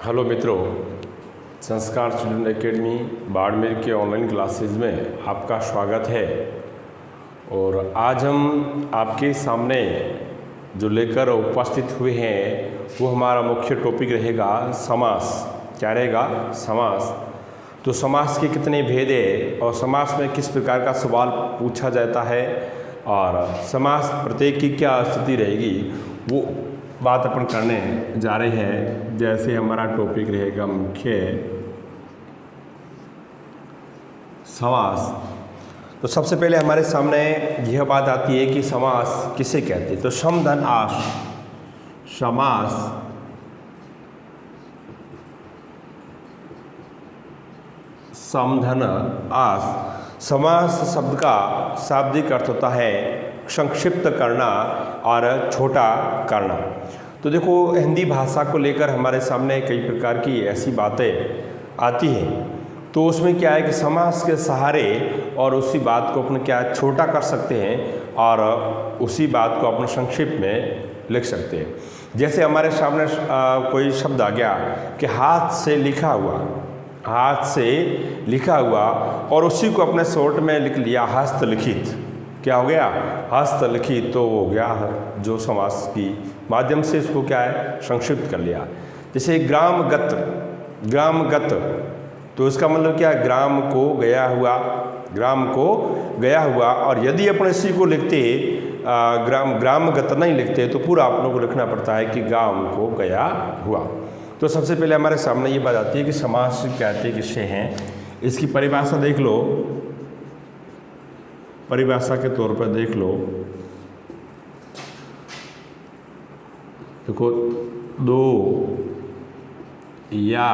Hello मित्रों, संस्कार student academy Barmer के ऑनलाइन क्लासेस में आपका स्वागत है। और आज हम आपके सामने जो लेकर उपस्थित हुए हैं वो हमारा मुख्य टॉपिक रहेगा समास। क्या रहेगा? समास। तो समास के कितने भेद है और समास में किस प्रकार का सवाल पूछा जाता है और समास प्रत्येक की क्या स्थिति रहेगी, वो बात अपन करने जा रहे हैं। जैसे हमारा टॉपिक रहेगा मुख्य समास। तो सबसे पहले हमारे सामने यह बात आती है कि समास किसे कहते हैं। तो सम धन आस समास सम धन आस। समास शब्द का शाब्दिक अर्थ होता है संक्षिप्त करना और छोटा करना। तो देखो, हिंदी भाषा को लेकर हमारे सामने कई प्रकार की ऐसी बातें आती हैं। तो उसमें क्या है कि समास के सहारे और उसी बात को अपन क्या छोटा कर सकते हैं और उसी बात को अपन संक्षिप्त में लिख सकते हैं। जैसे हमारे सामने कोई शब्द आ गया कि हाथ से लिखा हुआ, हाथ से लिखा हुआ, और उसी को अपने शॉर्ट में लिख लिया हस्तलिखित। क्या हो गया? हस्तलिखित। तो हो गया जो समास की माध्यम से इसको क्या है संक्षिप्त कर लिया। जैसे ग्रामगत, ग्रामगत तो इसका मतलब क्या है? ग्राम को गया हुआ, ग्राम को गया हुआ। और यदि अपन इसी को लिखते ग्रामगत नहीं लिखते तो पूरा अपनों को लिखना पड़ता है कि ग्राम को गया हुआ। तो सबसे पहले हमारे सामने ये बात आती है कि समास कहते किससे हैं। इसकी परिभाषा देख लो, परिभाषा के तौर पर देख लो। देखो, दो या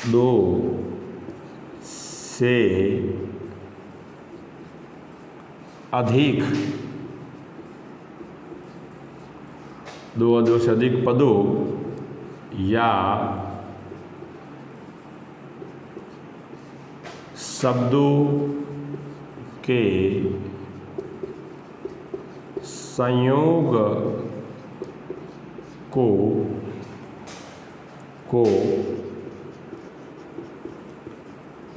दो से अधिक, दो से अधिक पदों या शब्दों के संयोग को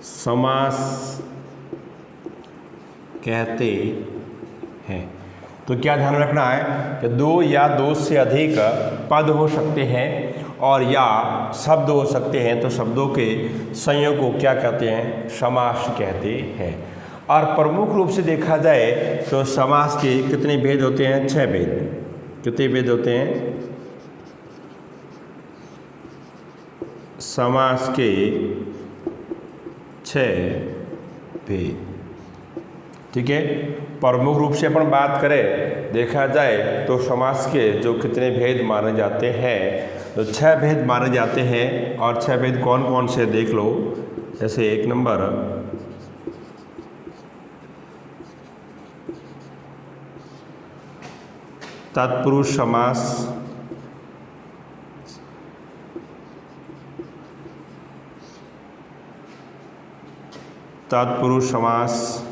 समास कहते हैं। तो क्या ध्यान रखना है कि दो या दो से अधिक पद हो सकते हैं और या शब्द हो सकते हैं। तो शब्दों के संयोग को क्या कहते हैं? समास कहते हैं। और प्रमुख रूप से देखा जाए तो समास के कितने भेद होते हैं? 6 भेद। कितने भेद होते हैं? समास के 6 भेद। ठीक है, प्रमुख रूप से अपन बात करें, देखा जाए तो समास के जो कितने भेद माने जाते हैं, तो 6 भेद माने जाते हैं। और 6 भेद कौन कौन से देख लो। जैसे 1 नंबर तत्पुरुष समास, तत्पुरुष समास,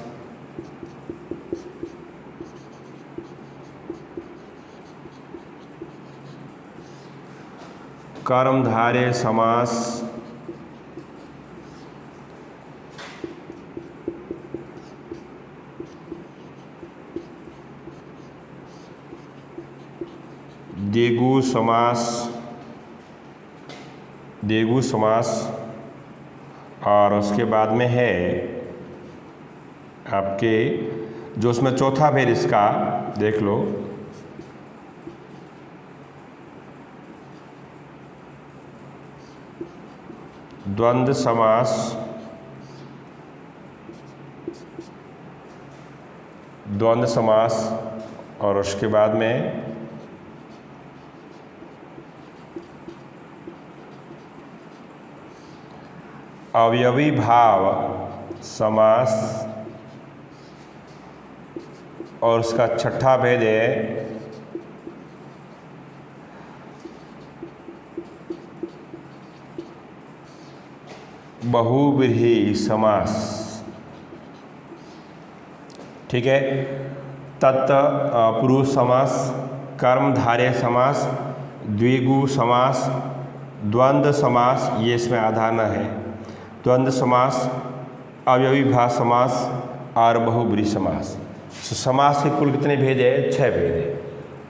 कर्मधारय समास, द्विगु समास, द्विगु समास। और उसके बाद में है आपके जो उसमें चौथा भेद इसका देख लो, द्वंद्व समास, द्वंद्व समास। और उसके बाद में अवयवी भाव समास। और उसका छठा भेद है बहुव्रीहि समास। ठीक है, तत्पुरुष समास, कर्मधारय समास, द्विगु समास द्वंद्व समास, ये इसमें आधान है। द्वंद्व समास, अव्ययीभाव समास और बहुब्रीहि समास। समास के कुल कितने भेद है? 6 भेद है,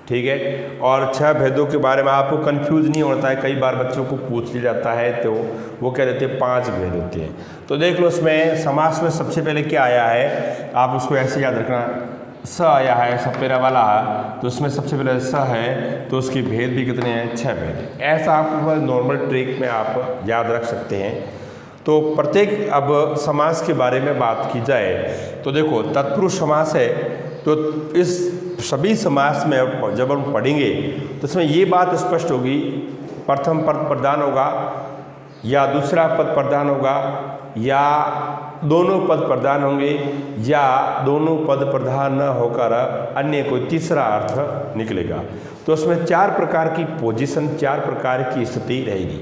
ठीक है। और 6 भेदों के बारे में आपको कंफ्यूज नहीं होता है। कई बार बच्चों को पूछ लिया जाता है तो वो कह देते हैं 5 भेद होते हैं। तो देख लो इसमें समास में सबसे पहले क्या आया है, आप उसको ऐसे याद रखना, स आया है सपेरा वाला, तो उसमें सबसे पहले स है, तो उसके भेद भी कितने हैं? 6 भेद है। ऐसा आप नॉर्मल ट्रिक में आप याद रख सकते हैं। तो प्रत्येक अब समास के बारे में बात की जाए तो देखो तत्पुरुष समास है, तो इस सभी समास में जब हम पढ़ेंगे तो इसमें ये बात स्पष्ट होगी, प्रथम पद प्रधान होगा या दूसरा पद प्रधान होगा या दोनों पद प्रधान होंगे या दोनों पद प्रधान न होकर अन्य कोई तीसरा अर्थ निकलेगा। तो उसमें 4 प्रकार की पोजीशन, 4 प्रकार की स्थिति रहेगी।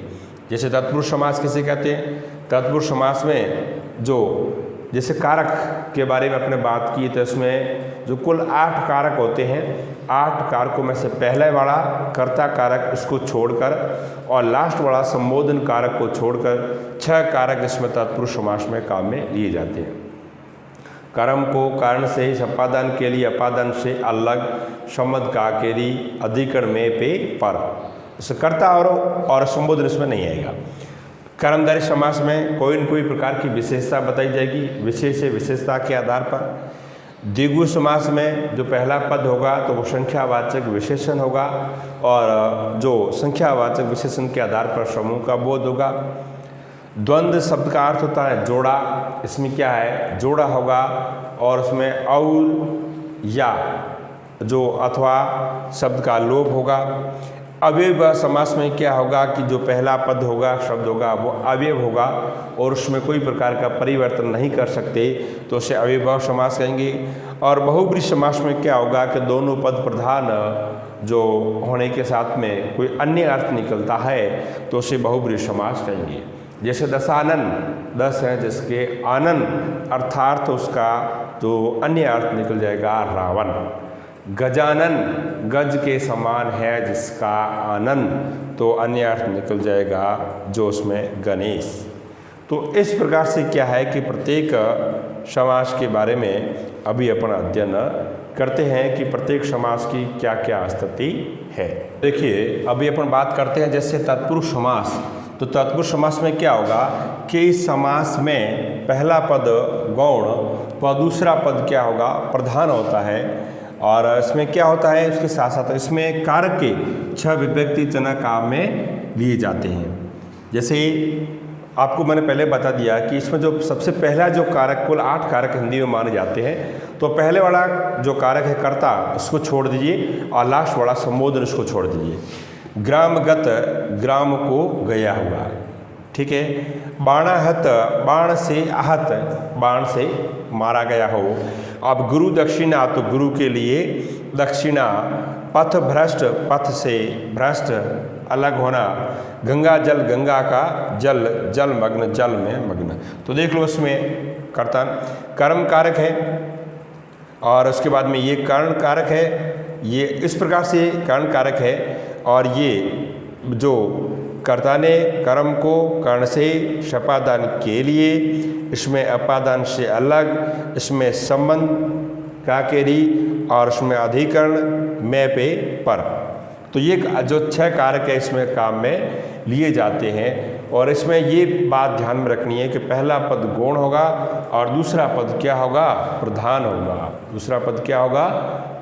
जैसे तत्पुरुष समास किसे कहते हैं? तत्पुरुष समास में जो जैसे कारक के बारे में अपने बात की तो इसमें जो कुल 8 कारक होते हैं, 8 कारकों में से पहले वाला कर्ता कारक इसको छोड़कर और लास्ट वाला संबोधन कारक को छोड़कर 6 कारक इसमें तत्पुरुष समास में काम में लिए जाते हैं। कर्म को कारण से ही अपादान के लिए अपादान से अलग, संबंध का केरी, अधिकरण में पे पर, इसे कर्ता और संबोधन इसमें नहीं आएगा। कर्मधारय समास में कोई न कोई प्रकार की विशेषता बताई जाएगी, विशेष विशेषता के आधार पर। द्विगु समास में जो पहला पद होगा तो वो संख्यावाचक विशेषण होगा और जो संख्यावाचक विशेषण के आधार पर समूह का बोध होगा। द्वंद्व शब्द का अर्थ होता है जोड़ा, इसमें क्या है? जोड़ा होगा और उसमें और या जो अथवा शब्द का लोप होगा। अव्ययीभाव समास में क्या होगा कि जो पहला पद होगा, शब्द होगा, वो अवयव होगा और उसमें कोई प्रकार का परिवर्तन नहीं कर सकते, तो उसे अव्ययीभाव समास कहेंगे। और बहुब्रीहि समास में क्या होगा कि दोनों पद प्रधान जो होने के साथ में कोई अन्य अर्थ निकलता है तो उसे बहुब्रीहि समास कहेंगे। जैसे दशानन, 10 है जिसके आनन अर्थार्थ उसका जो अन्य अर्थ निकल जाएगा रावण। गजानन, गज के समान है जिसका आनंद, तो अन्य अर्थ निकल जाएगा जो उसमें गणेश। तो इस प्रकार से क्या है कि प्रत्येक समास के बारे में अभी अपन अध्ययन करते हैं कि प्रत्येक समास की क्या क्या स्थिति है। देखिए अभी अपन बात करते हैं जैसे तत्पुरुष समास। तो तत्पुरुष समास में क्या होगा कि इस समास में पहला पद गौण व दूसरा पद क्या होगा? प्रधान होता है। और इसमें क्या होता है, इसके साथ साथ इसमें कारक के 6 विभक्ति जनक काम में लिए जाते हैं। जैसे आपको मैंने पहले बता दिया कि इसमें जो सबसे पहला जो कारक, कुल 8 कारक हिंदी में माने जाते हैं, तो पहले वाला जो कारक है कर्ता, उसको छोड़ दीजिए और लास्ट वाला संबोधन उसको छोड़ दीजिए। ग्रामगत, ग्राम को गया हुआ, ठीक है। बाणाहत, बाण से आहत, बाण से मारा गया हो। अब गुरु दक्षिणा, तो गुरु के लिए दक्षिणा। पथ भ्रष्ट, पथ से भ्रष्ट अलग होना। गंगा जल, गंगा का जल, जल मग्न, जल में मग्न। तो देख लो इसमें कर्तन कर्म कारक है और उसके बाद में ये कारण कारक है, ये इस प्रकार से कारण कारक है। और ये जो कर्ता ने कर्म को कर्ण से शपादान के लिए, इसमें अपादान से अलग, इसमें संबंध का केरी और उसमें अधिकरण में पे पर। तो ये जो 6 कारक है इसमें काम में लिए जाते हैं। और इसमें ये बात ध्यान में रखनी है कि पहला पद गौण होगा और दूसरा पद क्या होगा? प्रधान होगा। दूसरा पद क्या होगा?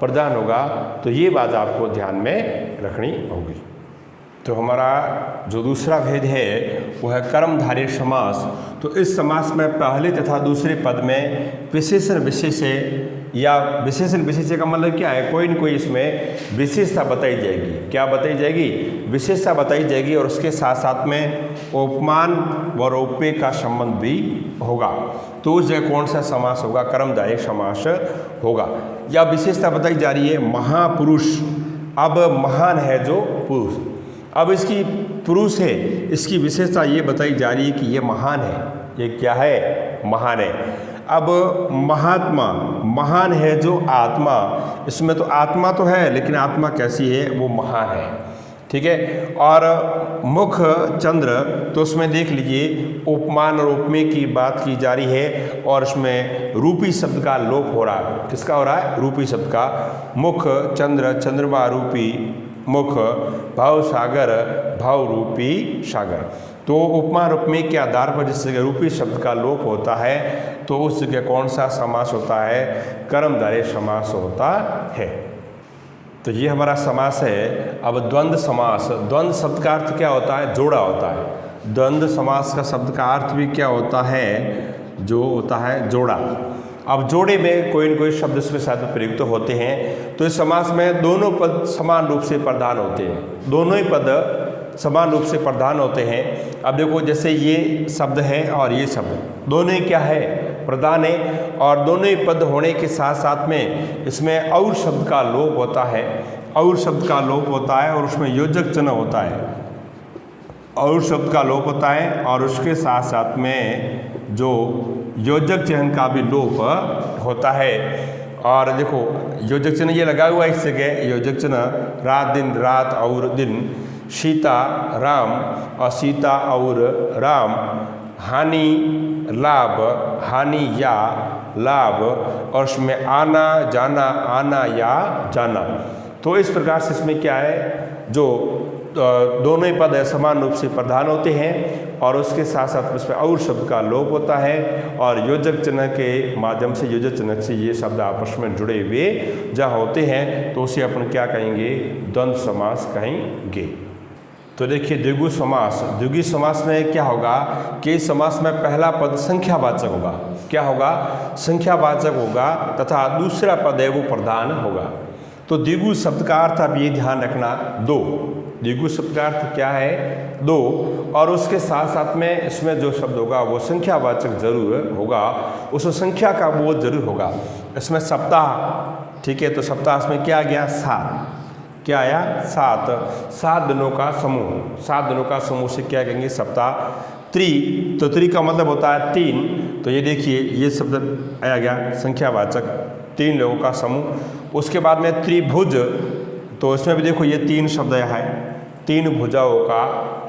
प्रधान होगा। तो ये बात आपको ध्यान में रखनी होगी। तो हमारा जो दूसरा भेद है वो है कर्मधारय समास। तो इस समास में पहले तथा दूसरे पद में विशेषण विशेष्य या विशेषण विशेष्य का मतलब क्या है? कोई न कोई इसमें विशेषता बताई जाएगी। क्या बताई जाएगी? विशेषता बताई जाएगी। और उसके साथ साथ में उपमान व औपे का संबंध भी होगा। तो उस जगह कौन सा समास होगा? कर्मधारय समास होगा। या विशेषता बताई जा रही है महापुरुष। अब महान है जो पुरुष, अब इसकी पुरुष है, इसकी विशेषता ये बताई जा रही है कि ये महान है। ये क्या है? महान है। अब महात्मा, महान है जो आत्मा, इसमें तो आत्मा तो है लेकिन आत्मा कैसी है? वो महान है। ठीक है। और मुख चंद्र, तो उसमें देख लीजिए उपमान और उपमेय की बात की जा रही है और उसमें रूपी शब्द का लोप हो रहा है। किसका हो रहा है? रूपी शब्द का। मुख चंद्र, चंद्रमा रूपी मुख, भाव सागर, भाव रूपी सागर। तो उपमा उपमेय के आधार पर जिस जगह रूपी शब्द का लोप होता है तो उस जगह कौन सा समास होता है? कर्मधारय समास होता है। तो ये हमारा समास है। अब द्वंद्व समास, द्वंद्व शब्द का अर्थ क्या होता है? जोड़ा होता है। द्वंद्व समास का शब्द का अर्थ भी क्या होता है? जो होता है जोड़ा। अब जोड़े में कोई न कोई शब्द इसमें साथ में प्रयुक्त होते हैं। तो इस समास में दोनों पद समान रूप से प्रधान होते हैं, दोनों ही पद समान रूप से प्रधान होते हैं। अब देखो जैसे ये शब्द है और ये शब्द, दोनों ही क्या है? प्रधान है। और दोनों ही पद होने के साथ साथ में इसमें और शब्द का लोप होता है, और शब्द का लोप होता है और उसमें योजक चिन्ह होता है, और शब्द का लोप होता है और उसके साथ साथ में जो योजक चिन्ह का भी लोप होता है। और देखो योजक चिन्ह ये लगा हुआ है इस जगह, योजक चिन्ह रात दिन, रात और दिन, सीता राम और सीता और राम, हानि लाभ, हानि या लाभ, और उसमें आना जाना, आना या जाना। तो इस प्रकार से इसमें क्या है? जो दोनों ही पद समान रूप से प्रधान होते हैं और उसके साथ साथ उसमें और शब्द का लोप होता है और योजक चिन्ह के माध्यम से, योजक चिन्ह से ये शब्द आपस में जुड़े हुए जहाँ होते हैं तो उसे अपन क्या कहेंगे? द्वंद्व समास कहेंगे। तो देखिए द्विगु समास, द्विगु समास में क्या होगा कि समास में पहला पद संख्यावाचक होगा। क्या होगा? संख्यावाचक होगा तथा दूसरा पद है वो प्रधान होगा। तो द्विगु शब्द का अर्थ आप ये ध्यान रखना, दो। द्विगु शब्द का अर्थ क्या है? दो। और उसके साथ साथ में इसमें जो शब्द होगा वो संख्यावाचक जरूर होगा, उस संख्या का बोध जरूर होगा। इसमें सप्ताह, ठीक है, तो सप्ताह में क्या आ गया? सात। क्या आया? सात। 7 दिनों का समूह, 7 दिनों का समूह से क्या कहेंगे? सप्ताह। त्रि, तो त्रि का मतलब होता है 3। तो ये देखिए ये शब्द आया गया संख्यावाचक, 3 लोगों का समूह। उसके बाद में त्रिभुज, तो इसमें भी देखो ये 3 शब्द आया है, 3 भुजाओं का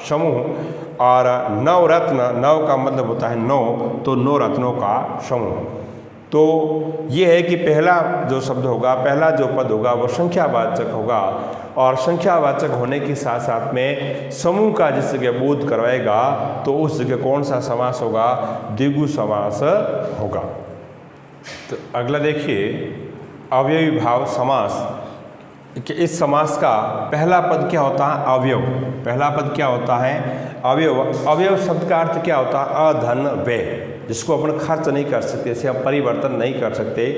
समूह। और नवरत्न, नव का मतलब होता है 9, तो 9 रत्नों का समूह। तो ये है कि पहला जो शब्द होगा, पहला जो पद होगा वो संख्यावाचक होगा और संख्यावाचक होने के साथ साथ में समूह का जिस जगह बोध करवाएगा तो उस जगह कौन सा समास होगा? द्विगु समास होगा। तो अगला देखिए अवयवी भाव समास, कि इस समास का पहला पद क्या होता है? अवयव। पहला पद क्या होता है? अवयव। अवयव शब्द का अर्थ क्या होता है? अधन व्यय, जिसको अपन खर्च नहीं कर सकते, इसे हम परिवर्तन नहीं कर सकते,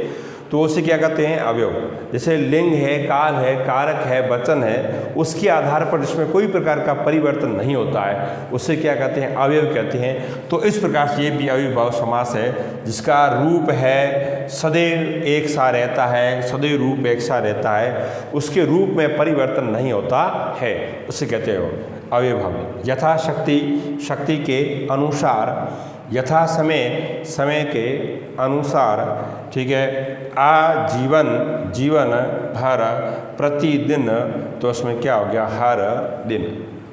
तो उसे क्या कहते हैं? अवयव। जैसे लिंग है, काल है, कारक है, वचन है, उसके आधार पर जिसमें कोई प्रकार का परिवर्तन नहीं होता है उसे क्या कहते हैं? अवयव कहते हैं। तो इस प्रकार से ये भी अविभाव समास है जिसका रूप है सदैव एक सा रहता है, सदैव रूप एक सा रहता है, उसके रूप में परिवर्तन नहीं होता है, उसे कहते हो अविभाव। यथाशक्ति, शक्ति के अनुसार, यथा समय, समय के अनुसार, ठीक है। आजीवन, जीवन भर, प्रतिदिन, तो इसमें क्या हो गया? हर दिन।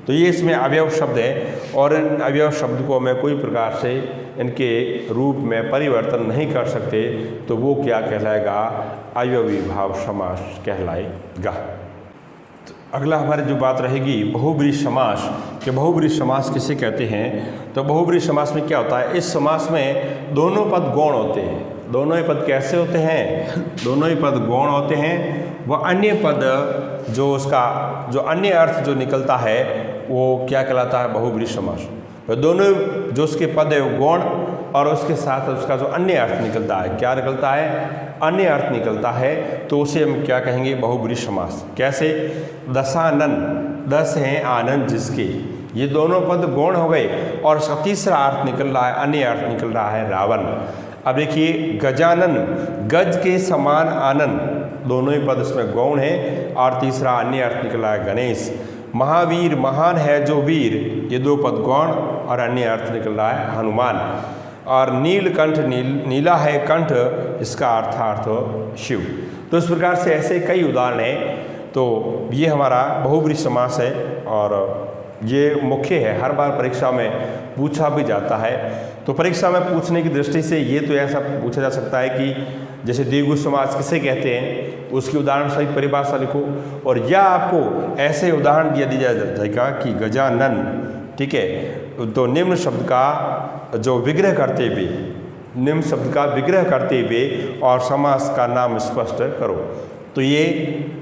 तो ये इसमें अवयव शब्द है और इन अवयव शब्द को मैं कोई प्रकार से इनके रूप में परिवर्तन नहीं कर सकते, तो वो क्या कहलाएगा? अवयवी भाव समास कहलाएगा। अगला हमारी जो बात रहेगी बहुब्रीहि समास, कि बहुब्रीहि समास किसे कहते हैं? तो बहुब्रीहि समास में क्या होता है? इस समास में दोनों पद गौण होते हैं। दोनों ही पद कैसे होते हैं? दोनों ही पद गौण होते हैं। वह अन्य पद जो उसका जो अन्य अर्थ जो निकलता है वो क्या कहलाता है? बहुब्रीहि समास। तो दोनों जो उसके पद है वो गौण और उसके साथ उसका जो अन्य अर्थ निकलता है, क्या निकलता है? अन्य अर्थ निकलता है, तो उसे हम क्या कहेंगे? बहुब्रीहि समास। कैसे? दशानन, 10 हैं आनंद जिसके, ये दोनों पद गौण हो गए और उसका तीसरा अर्थ निकल रहा है, अन्य अर्थ निकल रहा है रावण। अब देखिए गजानन, गज के समान आनंद, दोनों ही पद इसमें गौण है और तीसरा अन्य अर्थ निकल रहा है गणेश। महावीर, महान है जो वीर, ये 2 पद गौण और अन्य अर्थ निकल रहा है हनुमान। और नीलकंठ, नीला है कंठ, इसका अर्थार्थ शिव। तो इस प्रकार से ऐसे कई उदाहरण हैं। तो ये हमारा बहुब्रीहि समास है। और ये मुख्य है, हर बार परीक्षा में पूछा भी जाता है। तो परीक्षा में पूछने की दृष्टि से ये तो ऐसा पूछा जा सकता है कि जैसे द्विगु समास किसे कहते हैं, उसकी उदाहरण सहित परिभाषा लिखो। और या आपको ऐसे उदाहरण दिया जाएगा कि गजानन, ठीक है, तो निम्न शब्द का जो विग्रह करते हुए, निम्न शब्द का विग्रह करते हुए और समास का नाम स्पष्ट करो। तो ये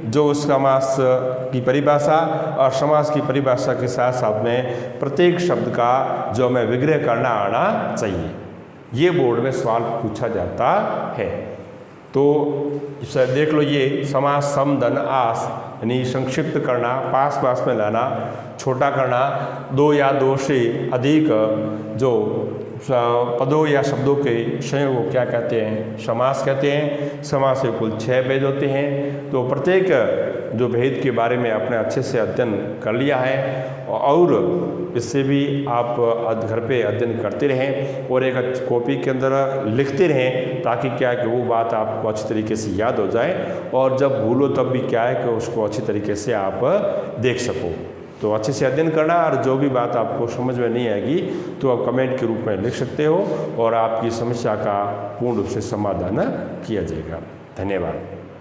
जो समास की परिभाषा और समास की परिभाषा के साथ साथ में प्रत्येक शब्द का जो हमें विग्रह करना आना चाहिए, ये बोर्ड में सवाल पूछा जाता है। तो इसे देख लो, ये समास सम धन आस यानी संक्षिप्त करना, पास पास में लाना, छोटा करना, दो या दो से अधिक जो पदों या शब्दों के संयोग को क्या कहते हैं, समास कहते हैं। समास के कुल 6 भेद होते हैं। तो प्रत्येक जो भेद के बारे में आपने अच्छे से अध्ययन कर लिया है और इससे भी आप घर पे अध्ययन करते रहें और एक कॉपी के अंदर लिखते रहें, ताकि क्या है कि वो बात आपको अच्छी तरीके से याद हो जाए और जब भूलो तब भी क्या है कि उसको अच्छी तरीके से आप देख सको। तो अच्छे से अध्ययन करना, और जो भी बात आपको समझ में नहीं आएगी तो आप कमेंट के रूप में लिख सकते हो और आपकी समस्या का पूर्ण रूप से समाधान किया जाएगा। धन्यवाद।